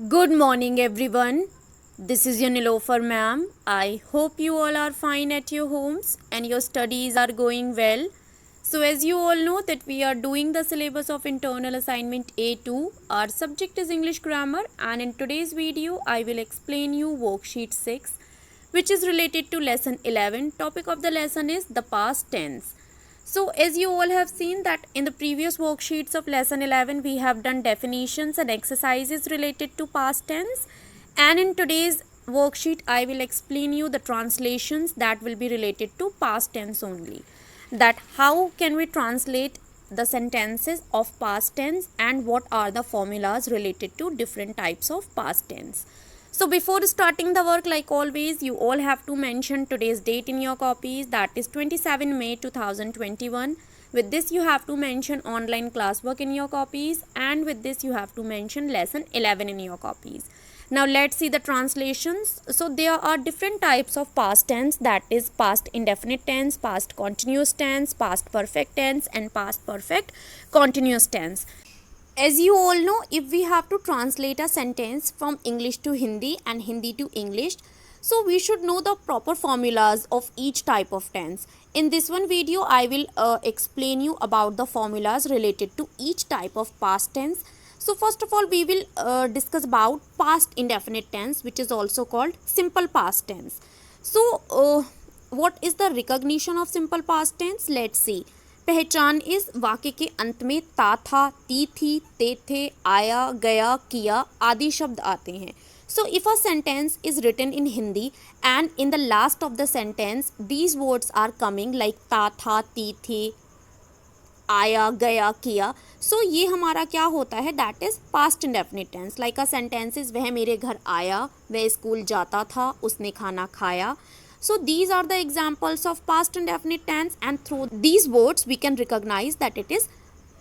Good morning, everyone. This is your Nilofer ma'am. I hope you all are fine at your homes and your studies are going well. So, as you all know that we are doing the syllabus of internal assignment A2. Our subject is English grammar, and in today's video I will explain you worksheet 6, which is related to lesson 11. Topic of the lesson is the past tense. So as you all have seen that in the previous worksheets of lesson 11 we have done definitions and exercises related to past tense, and in today's worksheet I will explain you the translations that will be related to past tense only. That how can we translate the sentences of past tense and what are the formulas related to different types of past tense. So before starting the work, like always, you all have to mention today's date in your copies, that is 27 May 2021. With this you have to mention online classwork in your copies, and with this you have to mention lesson 11 in your copies. Now let's see the translations. So there are different types of past tense, that is past indefinite tense, past continuous tense, past perfect tense and past perfect continuous tense. As you all know, if we have to translate a sentence from English to Hindi and Hindi to English, so we should know the proper formulas of each type of tense. In this one video, I will explain you about the formulas related to each type of past tense. So first of all, we will discuss about past indefinite tense, which is also called simple past tense. So what is the recognition of simple past tense? Let's see. पहचान इस वाक्य के अंत में ता था, ती थी, ते थे, आया, गया, किया आदि शब्द आते हैं. So if a sentence is written in Hindi and in the last of the sentence these words are coming like ता था, ती थी, आया, गया, किया, so ये हमारा क्या होता है, that is past indefinite tense. Like a sentence is वह मेरे घर आया, वह स्कूल जाता था, उसने खाना खाया. So these are the examples of past indefinite tense, and through these words we can recognize that it is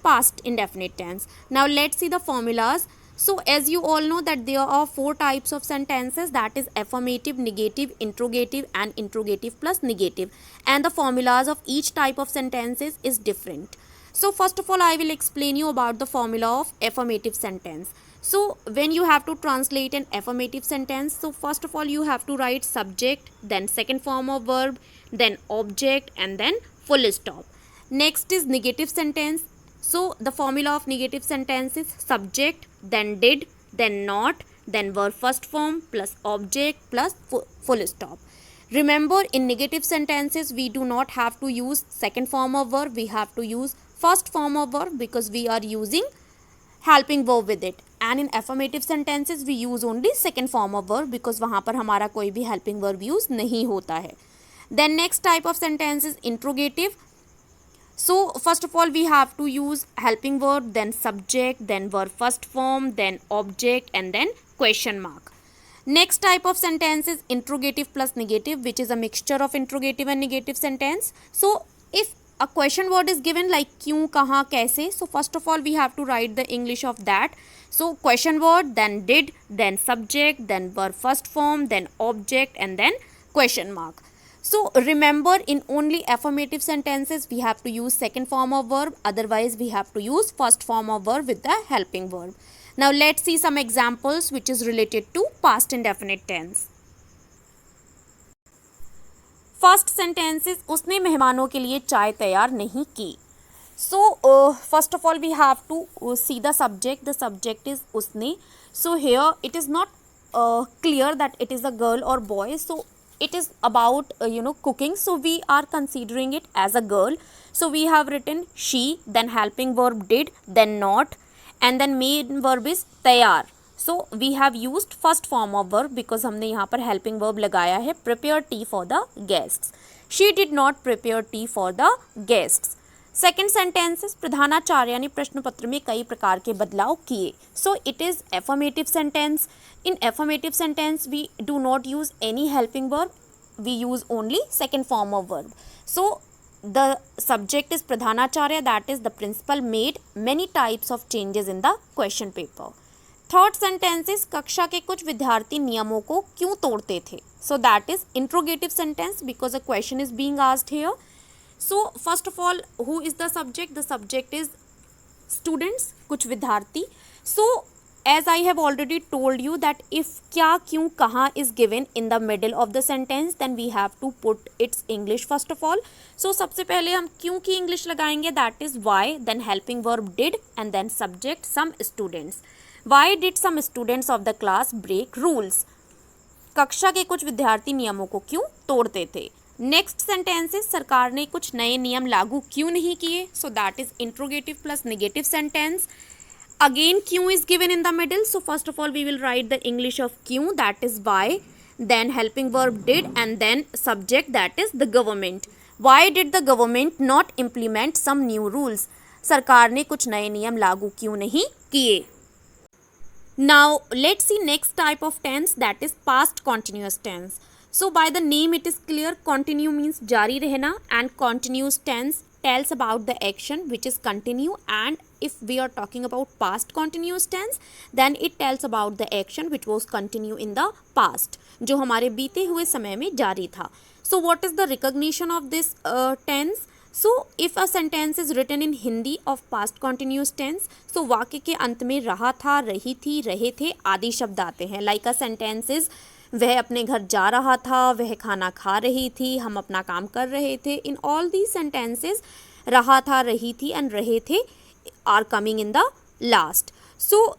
past indefinite tense. Now let's see the formulas. So as you all know that there are four types of sentences, that is affirmative, negative, interrogative and interrogative plus negative, and the formulas of each type of sentences is different. So first of all I will explain you about the formula of affirmative sentence. So when you have to translate an affirmative sentence, so first of all you have to write subject, then second form of verb, then object and then full stop. Next is negative sentence. So the formula of negative sentence is subject, then did, then not, then verb first form plus object plus full stop. Remember, in negative sentences we do not have to use second form of verb, we have to use first form of verb because we are using helping verb with it. And in affirmative sentences we use only second form of verb because वहाँ पर हमारा कोई भी helping verb use नहीं होता है. Then next type of sentence is interrogative. So first of all we have to use helping verb, then subject, then verb first form, then object and then question mark. Next type of sentence is interrogative plus negative, which is a mixture of interrogative and negative sentence. So if a question word is given like क्यों, कहाँ, कैसे, so first of all we have to write the English of that. So question word, then did, then subject, then verb first form, then object and then question mark. So remember, in only affirmative sentences we have to use second form of verb, otherwise we have to use first form of verb with the helping verb. Now let's see some examples which is related to past indefinite tense. First sentence is उसने मेहमानों के लिए चाय तैयार नहीं की. So first of all we have to see the subject is उसने. So here it is not clear that it is a girl और boy, so it is about cooking, so we are considering it as a girl. So we have written she, then helping verb did, then not, and then main verb is तैयार. So we have used first form of verb because हमने यहाँ पर helping verb लगाया है prepare tea for the guests. She did not prepare tea for the guests. Second sentence is प्रधानाचार्य ने प्रश्न पत्र में कई प्रकार के बदलाव किए. सो it is affirmative sentence. In affirmative sentence we do not use any helping verb, we use only second form of verb. So the subject is pradhanacharya, that is the principal made many types of changes in the question paper. Third sentence is कक्षा के कुछ विद्यार्थी नियमों को क्यों तोड़ते थे. So that is interrogative sentence because a question is being asked here. So first of all who is the subject is students, कुछ विद्यार्थी. सो as I have already told you that if क्या क्यों कहाँ is given in the middle of the sentence, then we have to put its English first of all. So सबसे पहले हम क्यों की English लगाएंगे, that is why, then helping verb did, and then subject some students. Why did some students of the class break rules? कक्षा के कुछ विद्यार्थी नियमों को क्यों तोड़ते थे. नेक्स्ट सेंटेंसेस, सरकार ने कुछ नए नियम लागू क्यों नहीं किए. So that is interrogative plus negative sentence. Again Q is given in the middle, so first of all we will write the English of Q, that is why, then helping verb did, and then subject, that is the government. Why did the government not implement some new rules? सरकार ने कुछ नए नियम लागू क्यों नहीं किए. Now let's see next type of tense, that is past continuous tense. So by the name it is clear, continue means जारी रहना, and continuous tense tells about the action which is continue, and if we are talking about past continuous tense, then it tells about the action which was continue in the past, जो हमारे बीते हुए समय में जारी था. So what is the recognition of this tense? So if a sentence is written in Hindi of past continuous tense, so वाक्य के अंत में रहा था, रही थी, रहे थे आदि शब्द आते हैं. Like a sentence is, वह अपने घर जा रहा था, वह खाना खा रही थी, हम अपना काम कर रहे थे. In all these sentences, रहा था, रही थी and रहे थे are coming in the last. So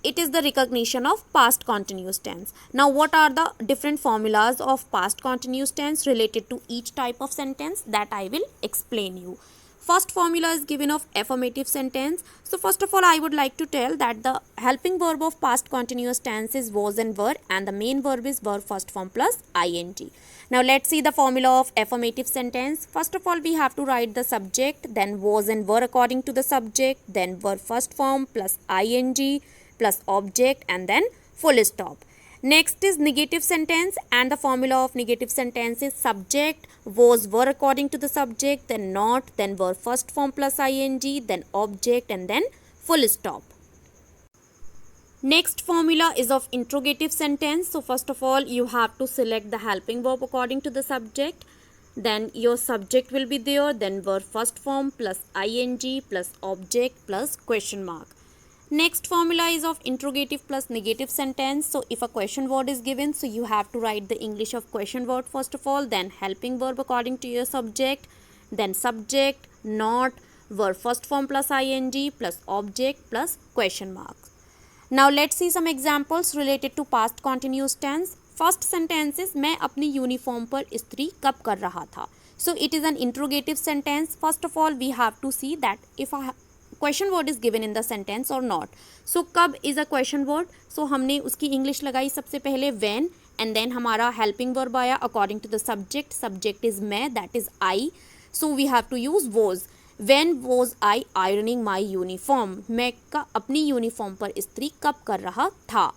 it is the recognition of past continuous tense. Now what are the different formulas of past continuous tense related to each type of sentence, that I will explain you. First formula is given of affirmative sentence. So first of all I would like to tell that the helping verb of past continuous tense is was and were, and the main verb is were first form plus ing. Now let's see the formula of affirmative sentence. First of all we have to write the subject, then was and were according to the subject, then were first form plus ing plus object, and then full stop. Next is negative sentence, and the formula of negative sentence is subject, was, were according to the subject, then not, then were first form plus ing, then object, and then full stop. Next formula is of interrogative sentence. So first of all you have to select the helping verb according to the subject, then your subject will be there, then were first form plus ing plus object plus question mark. Next formula is of interrogative plus negative sentence. So if a question word is given, so you have to write the English of question word first of all, then helping verb according to your subject, then subject, not, were first form plus ing plus object plus question mark. Now let's see some examples related to past continuous tense. First sentence is, मैं अपनी uniform पर इस्त्री कब कर रहा था. So it is an interrogative sentence. First of all we have to see that if a question word is given in the sentence or not. So कब is a question word. So हमने उसकी English लगाई सबसे पहले when, and then हमारा helping verb आया according to the subject. Subject is मैं, that is I. So we have to use was. When was I ironing my uniform? मैं अपनी यूनिफॉर्म पर इस्त्री कब कर रहा था.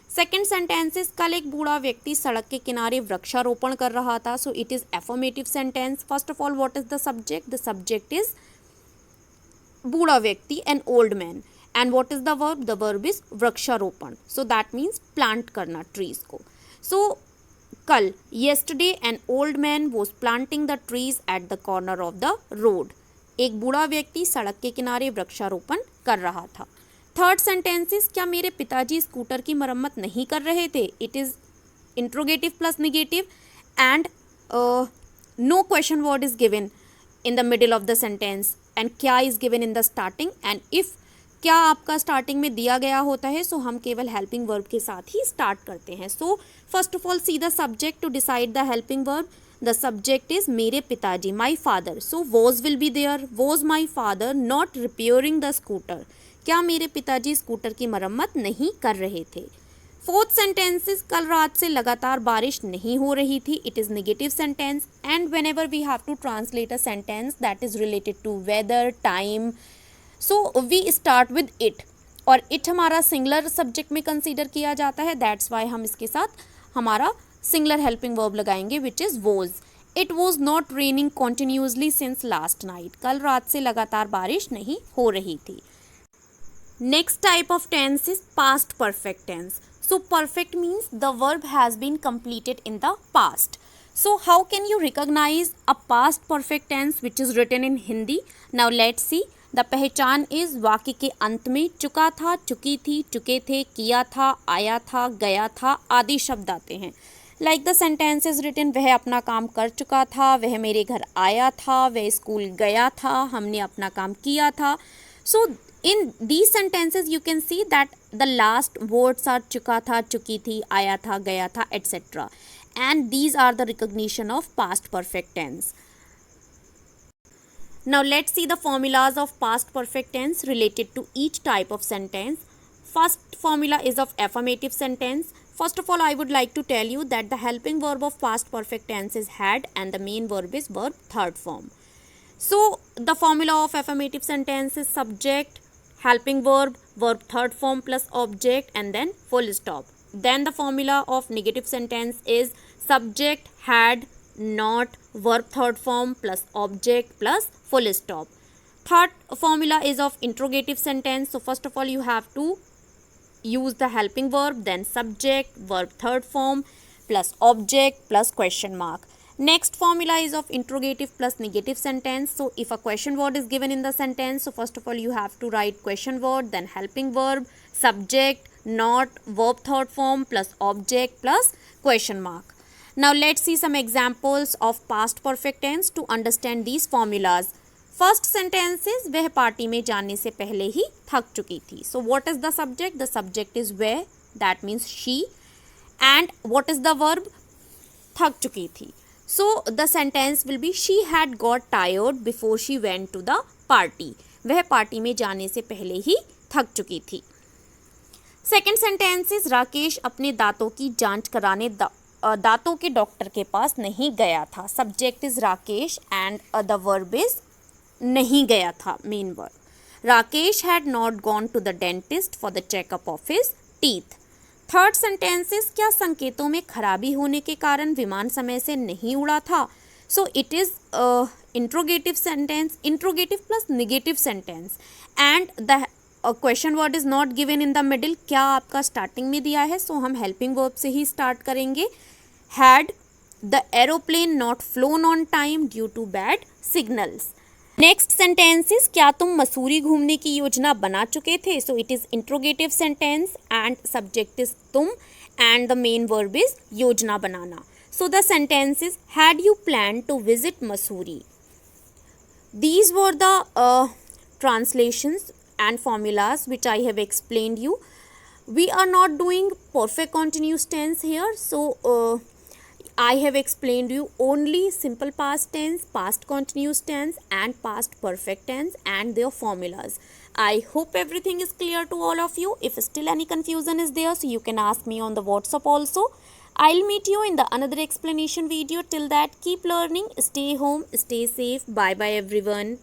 सेकेंड सेंटेंस इज, कल एक बूढ़ा व्यक्ति सड़क के किनारे वृक्षारोपण कर रहा था. सो it is affirmative sentence. First of all what is the subject? The subject is बूढ़ा व्यक्ति, an old man. And what is the verb? The verb is वृक्षारोपण. सो दैट मीन्स प्लांट करना ट्रीज को. सो कल, yesterday an old man was planting the trees at the corner of the road. एक बूढ़ा व्यक्ति सड़क के किनारे वृक्षारोपण कर रहा था. थर्ड सेंटेंसेस, क्या मेरे पिताजी स्कूटर की मरम्मत नहीं कर रहे थे? It is interrogative plus negative, and no question word is given in the middle of the sentence, and क्या is given in the starting. And if क्या आपका स्टार्टिंग में दिया गया होता है, सो हम केवल हेल्पिंग वर्ब के साथ ही स्टार्ट करते हैं. So first of all see the subject to decide the helping verb. The subject is मेरे पिताजी, my father. So was will be there. Was my father not repairing the scooter? क्या मेरे पिताजी scooter की मरम्मत नहीं कर रहे थे. फोर्थ सेंटेंस इज, कल रात से लगातार बारिश नहीं हो रही थी. It is negative sentence, and whenever we have to translate a sentence that is related to weather, time, so we start with it. और इट हमारा सिंगुलर सब्जेक्ट में कंसीडर किया जाता है. दैट्स वाई हम इसके साथ हमारा सिंगुलर हेल्पिंग वर्ब लगाएंगे, which is was. It was not raining continuously since last night. कल रात से लगातार बारिश नहीं हो रही थी. Next type of tense is past perfect tense. So perfect means the verb has been completed in the past. So how can you recognize a past perfect tense which is written in Hindi? Now let's see. The पहचान is वाक्य के अंत में चुका था, चुकी थी, चुके थे, किया था, आया था, गया था आदि शब्द आते हैं। Like the sentence is written, वह अपना काम कर चुका था, वह मेरे घर आया था, वह स्कूल गया था, हमने अपना काम किया था। सो in these sentences you can see that the last words are चुका था, चुकी थी, आया था, गया था, etc. and these are the recognition of past perfect tense. Now let's see the formulas of past perfect tense related to each type of sentence. First formula is of affirmative sentence. First of all, I would like to tell you that the helping verb of past perfect tense is had and the main verb is verb third form. So the formula of affirmative sentence is subject, helping verb, verb third form plus object and then full stop. Then the formula of negative sentence is subject, had, not, verb third form plus object plus full stop. Third formula is of interrogative sentence. So first of all you have to use the helping verb, then subject, verb third form plus object plus question mark. Next formula is of interrogative plus negative sentence. So if a question word is given in the sentence, so first of all you have to write question word, then helping verb, subject, not, verb third form plus object plus question mark. Now let's see some examples of past perfect tense to understand these formulas. First sentence is वह party में जाने से पहले ही थक चुकी थी. So what is the subject? The subject is वह, that means she. And what is the verb? थक चुकी थी. So the sentence will be she had got tired before she went to the party. वह party में जाने से पहले ही थक चुकी थी. सेकेंड सेंटेंस इज राकेश अपने दांतों की जांच कराने दांतों के डॉक्टर के पास नहीं गया था. Subject is Rakesh and the verb is नहीं गया था, main verb. Rakesh had not gone to the dentist for the checkup of his teeth. Third sentence is क्या संकेतों में खराबी होने के कारण विमान समय से नहीं उड़ा था. सो it is interrogative sentence, interrogative plus negative sentence and the question word is not given in the middle. क्या आपका स्टार्टिंग में दिया है, सो हम हेल्पिंग वर्ब से ही स्टार्ट करेंगे. Had the aeroplane not flown on time due to bad signals. Next sentence is क्या तुम मसूरी घूमने की योजना बना चुके थे. So it is interrogative sentence and subject is तुम and the main verb is योजना बनाना. So the sentence is had you plan to visit Mussoorie. These were the translations and formulas which I have explained you. We are not doing perfect continuous tense here, so I have explained you only simple past tense, past continuous tense and past perfect tense and their formulas. I hope everything is clear to all of you. If still any confusion is there, so you can ask me on the WhatsApp also. I'll meet you in the another explanation video. Till that, keep learning, stay home, stay safe. Bye bye everyone.